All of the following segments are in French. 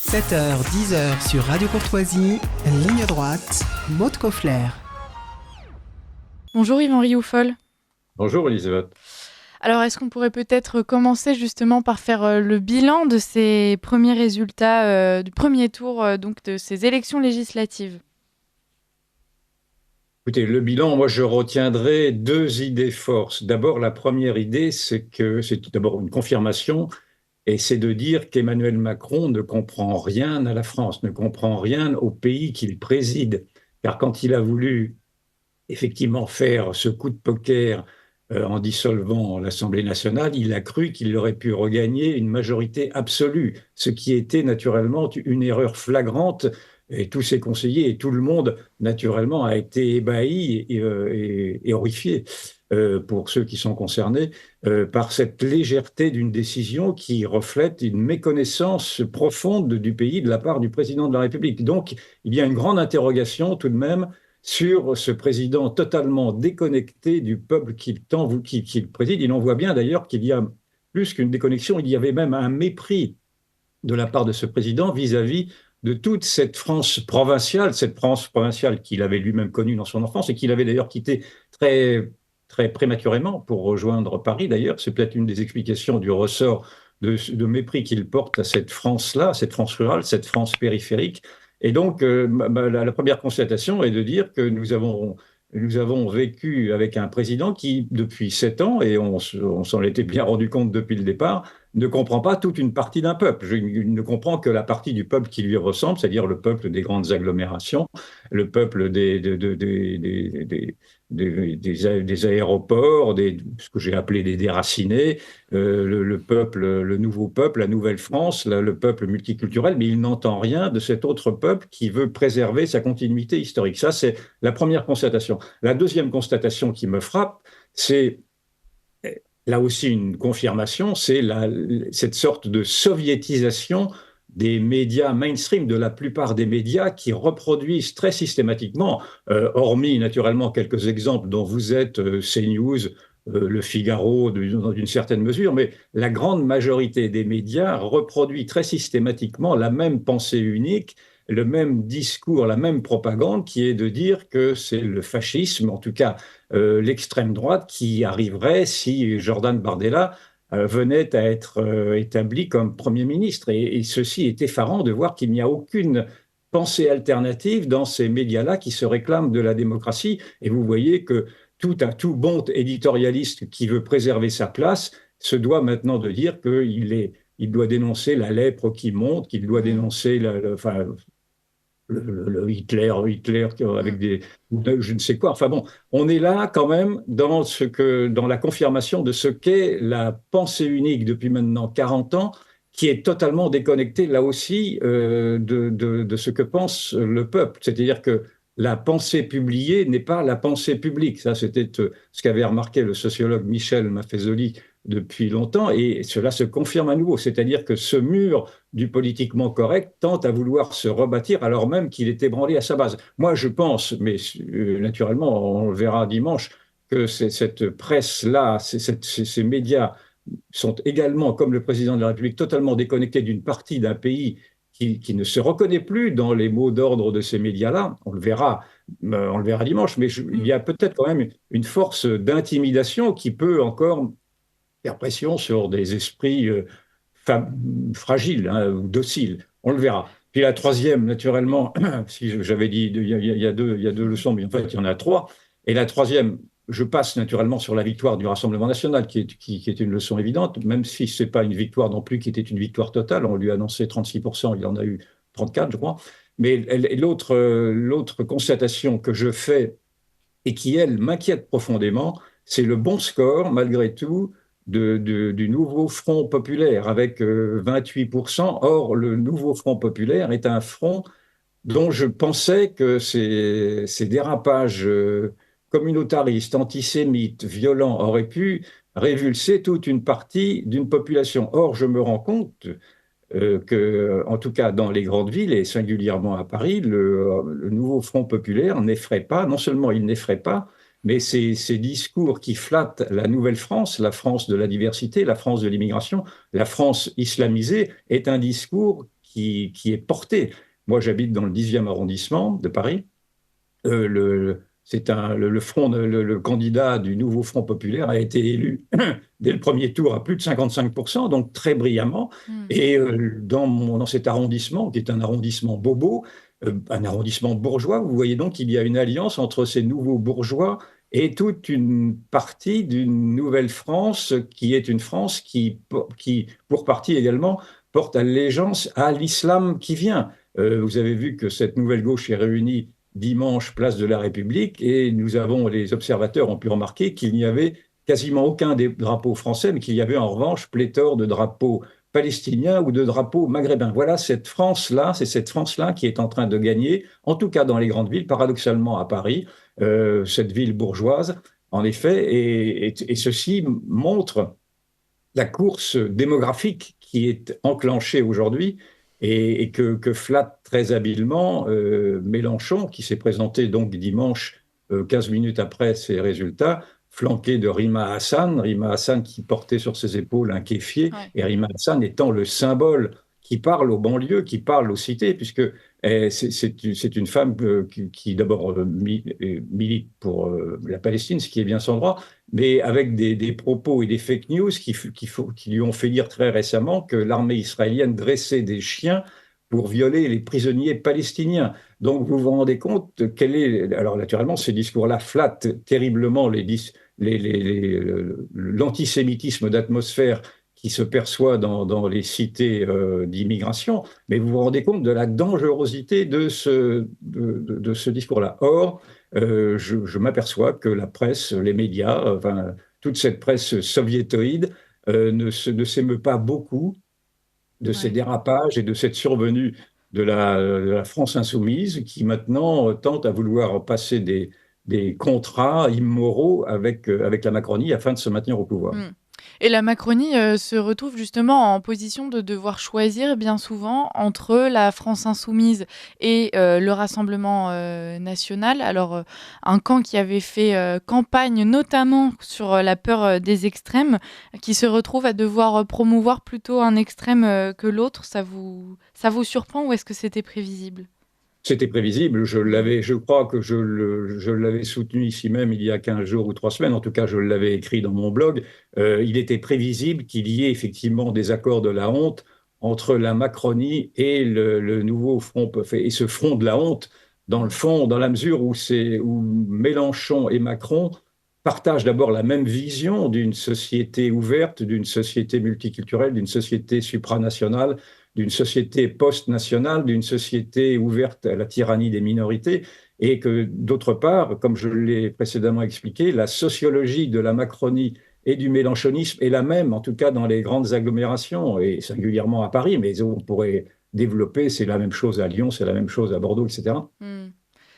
7h, 10h sur Radio Courtoisie, ligne droite, Maud Koffler. Bonjour Yvan Rioufol. Bonjour Elisabeth. Alors, est-ce qu'on pourrait peut-être commencer justement par faire le bilan de ces premiers résultats du premier tour donc de ces élections législatives? Écoutez, le bilan, moi je retiendrai deux idées forces. D'abord, la première idée, c'est que c'est tout d'abord une confirmation, et c'est de dire qu'Emmanuel Macron ne comprend rien à la France, ne comprend rien au pays qu'il préside. Car quand il a voulu effectivement faire ce coup de poker en dissolvant l'Assemblée nationale, il a cru qu'il aurait pu regagner une majorité absolue, ce qui était naturellement une erreur flagrante. Et tous ses conseillers et tout le monde, naturellement, a été ébahi et horrifié, pour ceux qui sont concernés, par cette légèreté d'une décision qui reflète une méconnaissance profonde du pays de la part du président de la République. Donc, il y a une grande interrogation tout de même sur ce président totalement déconnecté du peuple qu'il préside. Il en voit bien d'ailleurs qu'il y a plus qu'une déconnexion, il y avait même un mépris de la part de ce président vis-à-vis de toute cette France provinciale qu'il avait lui-même connue dans son enfance et qu'il avait d'ailleurs quitté très, très prématurément pour rejoindre Paris d'ailleurs. C'est peut-être une des explications du ressort de mépris qu'il porte à cette France-là, cette France rurale, cette France périphérique. Et donc, la première constatation est de dire que nous avons vécu avec un président qui, depuis 7 ans, et on s'en était bien rendu compte depuis le départ, ne comprend pas toute une partie d'un peuple. Il ne comprend que la partie du peuple qui lui ressemble, c'est-à-dire le peuple des grandes agglomérations, le peuple des aéroports, ce que j'ai appelé des déracinés, le peuple, le nouveau peuple, la nouvelle France, le peuple multiculturel, mais il n'entend rien de cet autre peuple qui veut préserver sa continuité historique. Ça, c'est la première constatation. La deuxième constatation qui me frappe, c'est là aussi une confirmation, c'est cette sorte de soviétisation des médias mainstream, de la plupart des médias qui reproduisent très systématiquement, hormis naturellement quelques exemples dont vous êtes CNews, Le Figaro, dans une certaine mesure, mais la grande majorité des médias reproduit très systématiquement la même pensée unique, le même discours, la même propagande, qui est de dire que c'est le fascisme, en tout cas l'extrême droite, qui arriverait si Jordan Bardella venait à être établi comme Premier ministre. Et ceci est effarant de voir qu'il n'y a aucune pensée alternative dans ces médias-là qui se réclament de la démocratie. Et vous voyez que tout bon éditorialiste qui veut préserver sa place se doit maintenant de dire il doit dénoncer la lèpre qui monte, qu'il doit dénoncer enfin, Hitler avec je ne sais quoi. Enfin bon, on est là quand même dans la confirmation de ce qu'est la pensée unique depuis maintenant 40 ans, qui est totalement déconnectée là aussi de ce que pense le peuple. C'est-à-dire que la pensée publiée n'est pas la pensée publique. Ça, c'était ce qu'avait remarqué le sociologue Michel Maffezoli depuis longtemps, et cela se confirme à nouveau. C'est-à-dire que ce mur du politiquement correct tente à vouloir se rebâtir alors même qu'il est ébranlé à sa base. Moi, je pense, mais naturellement, on le verra dimanche, que cette presse-là, ces médias sont également, comme le président de la République, totalement déconnectés d'une partie d'un pays qui ne se reconnaît plus dans les mots d'ordre de ces médias-là. On le verra dimanche, mais il y a peut-être quand même une force d'intimidation qui peut encore faire pression sur des esprits fragiles, hein, ou dociles. On le verra. Puis la troisième, naturellement, si j'avais dit, il y a deux leçons, mais en fait, il y en a trois. Et la troisième, je passe naturellement sur la victoire du Rassemblement national, qui est une leçon évidente, même si ce n'est pas une victoire non plus qui était une victoire totale. On lui a annoncé 36%, il en a eu 34, je crois. Mais l'autre constatation que je fais et qui, elle, m'inquiète profondément, c'est le bon score, malgré tout, du nouveau Front populaire, avec 28%. Or, le nouveau Front populaire est un front dont je pensais que ces dérapages communautaristes, antisémites, violents auraient pu révulser toute une partie d'une population. Or, je me rends compte que, en tout cas dans les grandes villes et singulièrement à Paris, le nouveau Front populaire n'effraie pas, non seulement il n'effraie pas, mais ces discours qui flattent la nouvelle France, la France de la diversité, la France de l'immigration, la France islamisée, est un discours qui est porté. Moi, j'habite dans le 10e arrondissement de Paris. Le candidat du nouveau Front populaire a été élu dès le premier tour à plus de 55%, donc très brillamment. Et dans cet arrondissement, qui est un arrondissement bobo, un arrondissement bourgeois, vous voyez donc qu'il y a une alliance entre ces nouveaux bourgeois et toute une partie d'une nouvelle France qui est une France qui pour partie également, porte allégeance à l'islam qui vient. Vous avez vu que cette nouvelle gauche est réunie dimanche, place de la République, et les observateurs ont pu remarquer qu'il n'y avait quasiment aucun des drapeaux français, mais qu'il y avait en revanche pléthore de drapeaux palestiniens ou de drapeaux maghrébins. Voilà cette France-là, c'est cette France-là qui est en train de gagner, en tout cas dans les grandes villes, paradoxalement à Paris, cette ville bourgeoise, en effet, et ceci montre la course démographique qui est enclenchée aujourd'hui et que flatte très habilement Mélenchon, qui s'est présenté donc dimanche, 15 minutes après ses résultats, flanqué de Rima Hassan qui portait sur ses épaules un kéfier, et Rima Hassan étant le symbole qui parle aux banlieues, qui parle aux cités, puisque c'est une femme qui d'abord milite pour la Palestine, ce qui est bien son droit, mais avec des propos et des fake news qui lui ont fait dire très récemment que l'armée israélienne dressait des chiens pour violer les prisonniers palestiniens. Donc vous vous rendez compte alors naturellement ces discours-là flattent terriblement l'antisémitisme d'atmosphère qui se perçoit dans les cités d'immigration, mais vous vous rendez compte de la dangerosité de ce discours-là. Or, je m'aperçois que la presse, les médias, enfin, toute cette presse soviétoïde ne s'émeut pas beaucoup de ces dérapages et de cette survenue de la France insoumise qui maintenant tente à vouloir passer des contrats immoraux avec la Macronie afin de se maintenir au pouvoir. Et la Macronie se retrouve justement en position de devoir choisir bien souvent entre la France insoumise et le Rassemblement national. Alors, un camp qui avait fait campagne notamment sur la peur des extrêmes, qui se retrouve à devoir promouvoir plutôt un extrême que l'autre. Ça vous surprend ou est-ce que c'était prévisible ? C'était prévisible, je crois que je l'avais soutenu ici même il y a 15 jours ou 3 semaines, en tout cas je l'avais écrit dans mon blog. Il était prévisible qu'il y ait effectivement des accords de la honte entre la Macronie et le nouveau front, et ce front de la honte, dans le fond, dans la mesure où Mélenchon et Macron partagent d'abord la même vision d'une société ouverte, d'une société multiculturelle, d'une société supranationale, d'une société post-nationale, d'une société ouverte à la tyrannie des minorités, et que d'autre part, comme je l'ai précédemment expliqué, la sociologie de la Macronie et du mélenchonisme est la même, en tout cas dans les grandes agglomérations, et singulièrement à Paris, mais on pourrait développer, c'est la même chose à Lyon, c'est la même chose à Bordeaux, etc.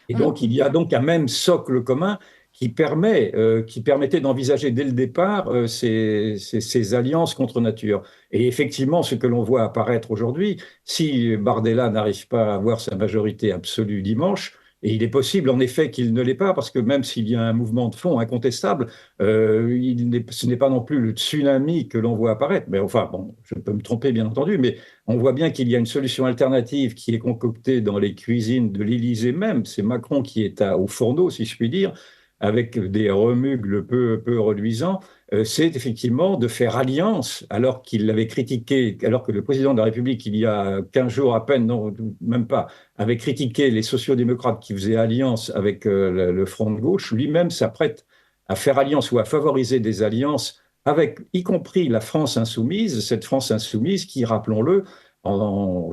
Et donc, il y a donc un même socle commun qui permettait d'envisager dès le départ ces alliances contre nature. Et effectivement, ce que l'on voit apparaître aujourd'hui, si Bardella n'arrive pas à avoir sa majorité absolue dimanche, et il est possible en effet qu'il ne l'ait pas, parce que même s'il y a un mouvement de fond incontestable, ce n'est pas non plus le tsunami que l'on voit apparaître. Mais enfin, bon, je peux me tromper bien entendu, mais on voit bien qu'il y a une solution alternative qui est concoctée dans les cuisines de l'Élysée même. C'est Macron qui est au fourneau, si je puis dire, avec des remugles peu reluisants, c'est effectivement de faire alliance, alors qu'il l'avait critiqué, alors que le président de la République, il y a 15 jours à peine, non, même pas, avait critiqué les sociaux-démocrates qui faisaient alliance avec le Front de gauche, lui-même s'apprête à faire alliance ou à favoriser des alliances avec, y compris la France insoumise, cette France insoumise qui, rappelons-le, en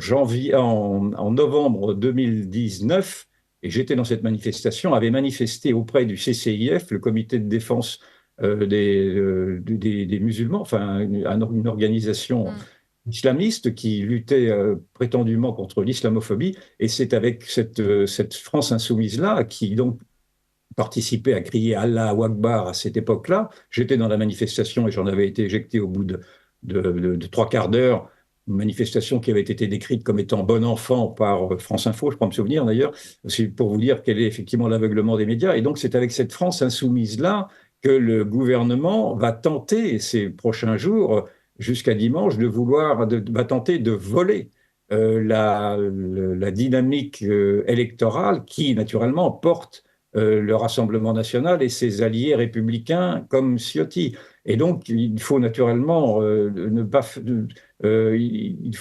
novembre 2019, et j'étais dans cette manifestation, avait manifesté auprès du CCIF, le comité de défense des musulmans, enfin une organisation islamiste qui luttait prétendument contre l'islamophobie. Et c'est avec cette France insoumise-là qui donc participait à crier Allah Akbar à cette époque-là. J'étais dans la manifestation et j'en avais été éjecté au bout de 3/4 d'heure. Une manifestation qui avait été décrite comme étant bon enfant par France Info, je crois me souvenir d'ailleurs, c'est pour vous dire quel est effectivement l'aveuglement des médias. Et donc c'est avec cette France insoumise-là que le gouvernement va tenter ces prochains jours, jusqu'à dimanche, va tenter de voler la dynamique électorale qui, naturellement, porte le Rassemblement national et ses alliés républicains comme Ciotti. Et donc, il faut naturellement ne pas, il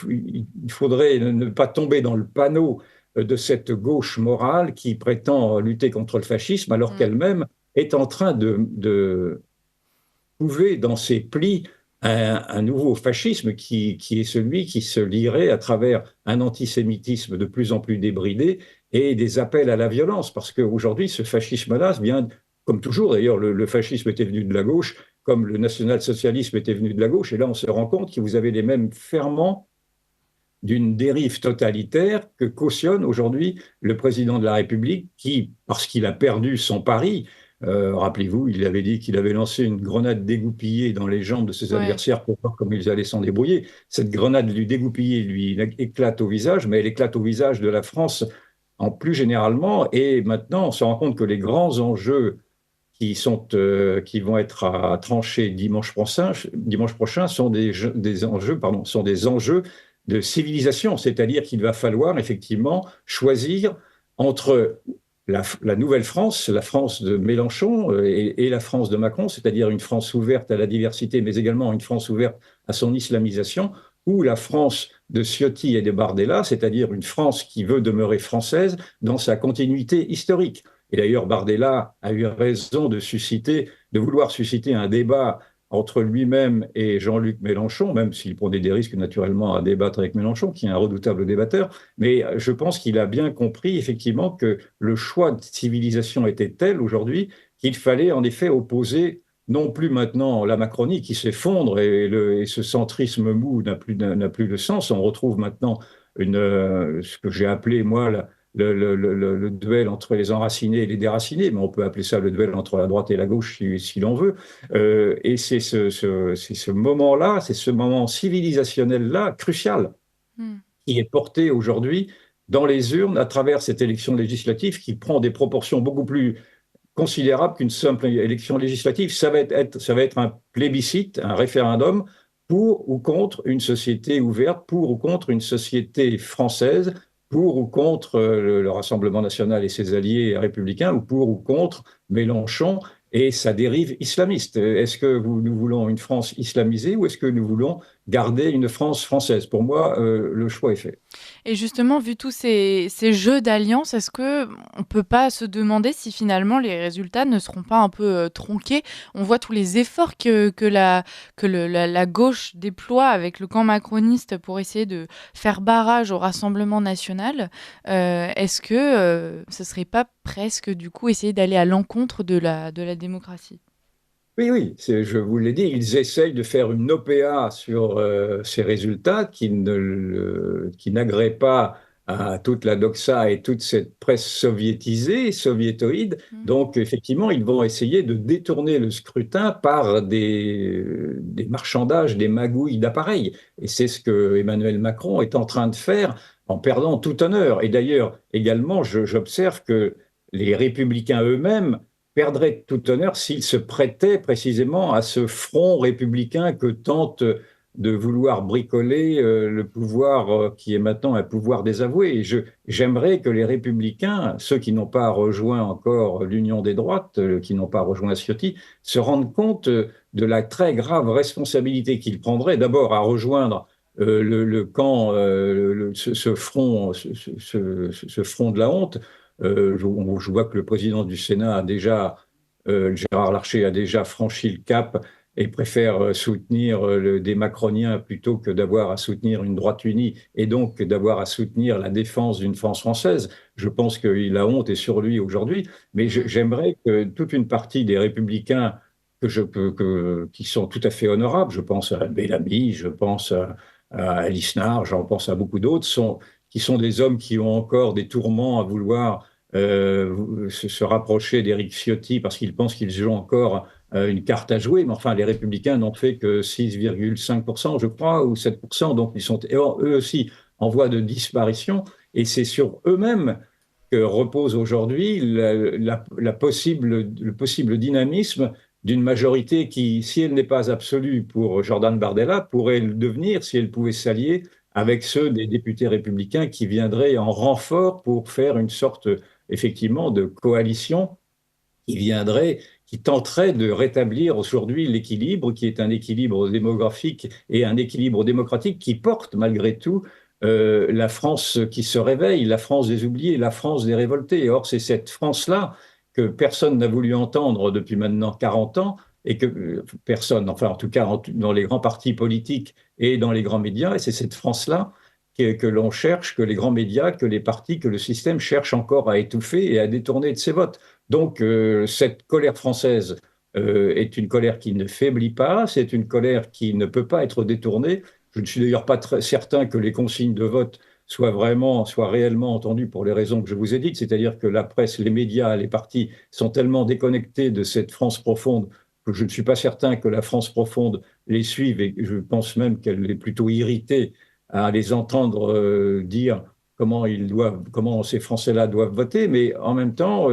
faudrait ne pas tomber dans le panneau de cette gauche morale qui prétend lutter contre le fascisme, alors Mm. qu'elle-même est en train de trouver dans ses plis un nouveau fascisme qui est celui qui se lierait à travers un antisémitisme de plus en plus débridé et des appels à la violence. Parce qu'aujourd'hui, ce fascisme-là vient, comme toujours d'ailleurs, le fascisme était venu de la gauche, comme le national-socialisme était venu de la gauche, et là on se rend compte que vous avez les mêmes ferments d'une dérive totalitaire que cautionne aujourd'hui le président de la République qui, parce qu'il a perdu son pari, rappelez-vous, il avait dit qu'il avait lancé une grenade dégoupillée dans les jambes de ses Ouais. adversaires pour voir comment ils allaient s'en débrouiller. Cette grenade lui dégoupillée lui éclate au visage, mais elle éclate au visage de la France en plus généralement. Et maintenant, on se rend compte que les grands enjeux qui vont être à trancher dimanche prochain sont des enjeux, pardon, sont des enjeux de civilisation, c'est-à-dire qu'il va falloir effectivement choisir entre la nouvelle France, la France de Mélenchon et la France de Macron, c'est-à-dire une France ouverte à la diversité, mais également une France ouverte à son islamisation, ou la France de Ciotti et de Bardella, c'est-à-dire une France qui veut demeurer française dans sa continuité historique. Et d'ailleurs, Bardella a eu raison de vouloir susciter un débat entre lui-même et Jean-Luc Mélenchon, même s'il prenait des risques naturellement à débattre avec Mélenchon, qui est un redoutable débatteur. Mais je pense qu'il a bien compris effectivement que le choix de civilisation était tel aujourd'hui qu'il fallait en effet opposer non plus maintenant la Macronie qui s'effondre et ce centrisme mou n'a plus de sens. On retrouve maintenant ce que j'ai appelé moi le duel entre les enracinés et les déracinés, mais on peut appeler ça le duel entre la droite et la gauche si l'on veut. Et c'est ce moment-là, c'est ce moment civilisationnel-là, crucial, Mm. qui est porté aujourd'hui dans les urnes à travers cette élection législative qui prend des proportions beaucoup plus considérables qu'une simple élection législative. Ça va être un plébiscite, un référendum pour ou contre une société ouverte, pour ou contre une société française, pour ou contre le Rassemblement national et ses alliés républicains, ou pour ou contre Mélenchon et sa dérive islamiste. Est-ce que nous voulons une France islamisée ou est-ce que nous voulons garder une France française? Pour moi, le choix est fait. Et justement, vu tous ces jeux d'alliance, est-ce que on peut pas se demander si finalement les résultats ne seront pas un peu tronqués? On voit tous les efforts que la gauche déploie avec le camp macroniste pour essayer de faire barrage au Rassemblement national. Est-ce que ce serait pas presque du coup essayer d'aller à l'encontre de la démocratie? Oui, oui, je vous l'ai dit, ils essayent de faire une OPA sur ces résultats qui n'agréent pas à toute la doxa et toute cette presse soviétisée, soviétoïde. Mm. Donc, effectivement, ils vont essayer de détourner le scrutin par des marchandages, des magouilles d'appareils. Et c'est ce que Emmanuel Macron est en train de faire en perdant tout honneur. Et d'ailleurs, également, j'observe que les républicains eux-mêmes perdrait tout honneur s'il se prêtait précisément à ce front républicain que tente de vouloir bricoler le pouvoir qui est maintenant un pouvoir désavoué. Et j'aimerais que les républicains, ceux qui n'ont pas rejoint encore l'Union des droites, qui n'ont pas rejoint Ciotti, se rendent compte de la très grave responsabilité qu'ils prendraient d'abord à rejoindre le camp, ce front, ce front de la honte. Je vois que le président du Sénat a déjà, Gérard Larcher a déjà franchi le cap et préfère soutenir des macroniens plutôt que d'avoir à soutenir une droite unie et donc d'avoir à soutenir la défense d'une France française. Je pense que la honte est sur lui aujourd'hui, mais Mm. j'aimerais que toute une partie des républicains qui sont tout à fait honorables, je pense à Bellamy, je pense à Alice Nard, j'en pense à beaucoup d'autres, qui sont des hommes qui ont encore des tourments à vouloir se rapprocher d'Éric Ciotti parce qu'ils pensent qu'ils ont encore une carte à jouer. Mais enfin, les Républicains n'ont fait que 6,5%, je crois, ou 7%. Donc, ils sont eux aussi en voie de disparition. Et c'est sur eux-mêmes que repose aujourd'hui le possible dynamisme d'une majorité qui, si elle n'est pas absolue pour Jordan Bardella, pourrait le devenir si elle pouvait s'allier Mm. avec ceux des députés républicains qui viendraient en renfort pour faire une sorte, effectivement, de coalition qui tenterait de rétablir aujourd'hui l'équilibre, qui est un équilibre démographique et un équilibre démocratique qui porte malgré tout la France qui se réveille, la France des oubliés, la France des révoltés. Or, c'est cette France-là que personne n'a voulu entendre depuis maintenant 40 ans et que personne, enfin en tout cas dans les grands partis politiques et dans les grands médias, et c'est cette France-là que l'on cherche, que les grands médias, que les partis, que le système cherchent encore à étouffer et à détourner de ses votes. Donc, cette colère française est une colère qui ne faiblit pas, c'est une colère qui ne peut pas être détournée. Je ne suis d'ailleurs pas très certain que les consignes de vote soient réellement entendues pour les raisons que je vous ai dites, c'est-à-dire que la presse, les médias, les partis sont tellement déconnectés de cette France profonde que je ne suis pas certain que la France profonde les suive et je pense même qu'elle est plutôt irritée à les entendre dire comment ces Français-là doivent voter, mais en même temps,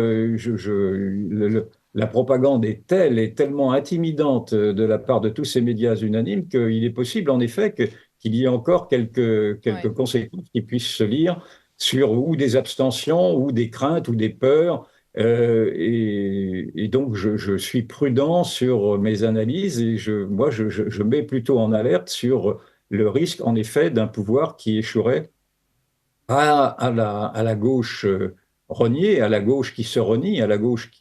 la propagande est telle et tellement intimidante de la part de tous ces médias unanimes qu'il est possible, en effet, qu'il y ait encore quelques Ouais. conséquences qui puissent se lire sur ou des abstentions, ou des craintes, ou des peurs. Et donc, je suis prudent sur mes analyses et je mets plutôt en alerte sur le risque, en effet, d'un pouvoir qui échouerait à la gauche reniée, à la gauche qui se renie, à la gauche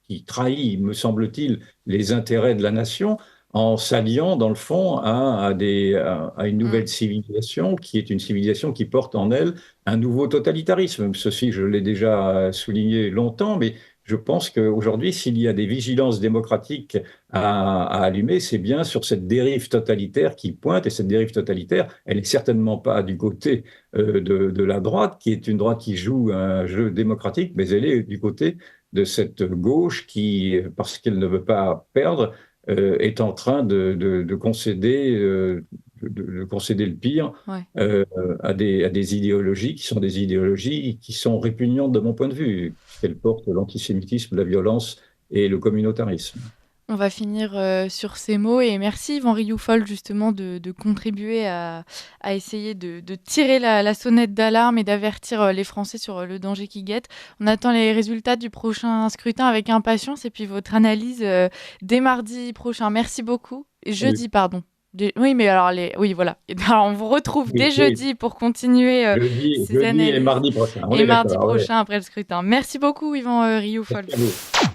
qui trahit, me semble-t-il, les intérêts de la nation en s'alliant, dans le fond, à une Mm. nouvelle civilisation qui est une civilisation qui porte en elle un nouveau totalitarisme. Ceci, je l'ai déjà souligné longtemps, mais je pense qu'aujourd'hui, s'il y a des vigilances démocratiques à allumer, c'est bien sur cette dérive totalitaire qui pointe, et cette dérive totalitaire, elle n'est certainement pas du côté de la droite, qui est une droite qui joue un jeu démocratique, mais elle est du côté de cette gauche qui, parce qu'elle ne veut pas perdre, est en train de concéder, de concéder le pire Ouais. à des idéologies qui sont des idéologies qui sont répugnantes de mon point de vue, puisqu'elles portent l'antisémitisme, la violence et le communautarisme. On va finir sur ces mots et merci Yvan Rioufol justement de contribuer à essayer de tirer la sonnette d'alarme et d'avertir les Français sur le danger qui guette. On attend les résultats du prochain scrutin avec impatience et puis votre analyse dès mardi prochain. Merci beaucoup. Et Oui, jeudi, pardon. Oui, mais alors oui, voilà. Et alors, on vous retrouve dès oui, oui. jeudi pour continuer ces Jeudi et analyses mardi prochain, on et est mardi d'accord. Ouais. prochain après le scrutin. Merci beaucoup Yvan Rioufol. Merci à vous.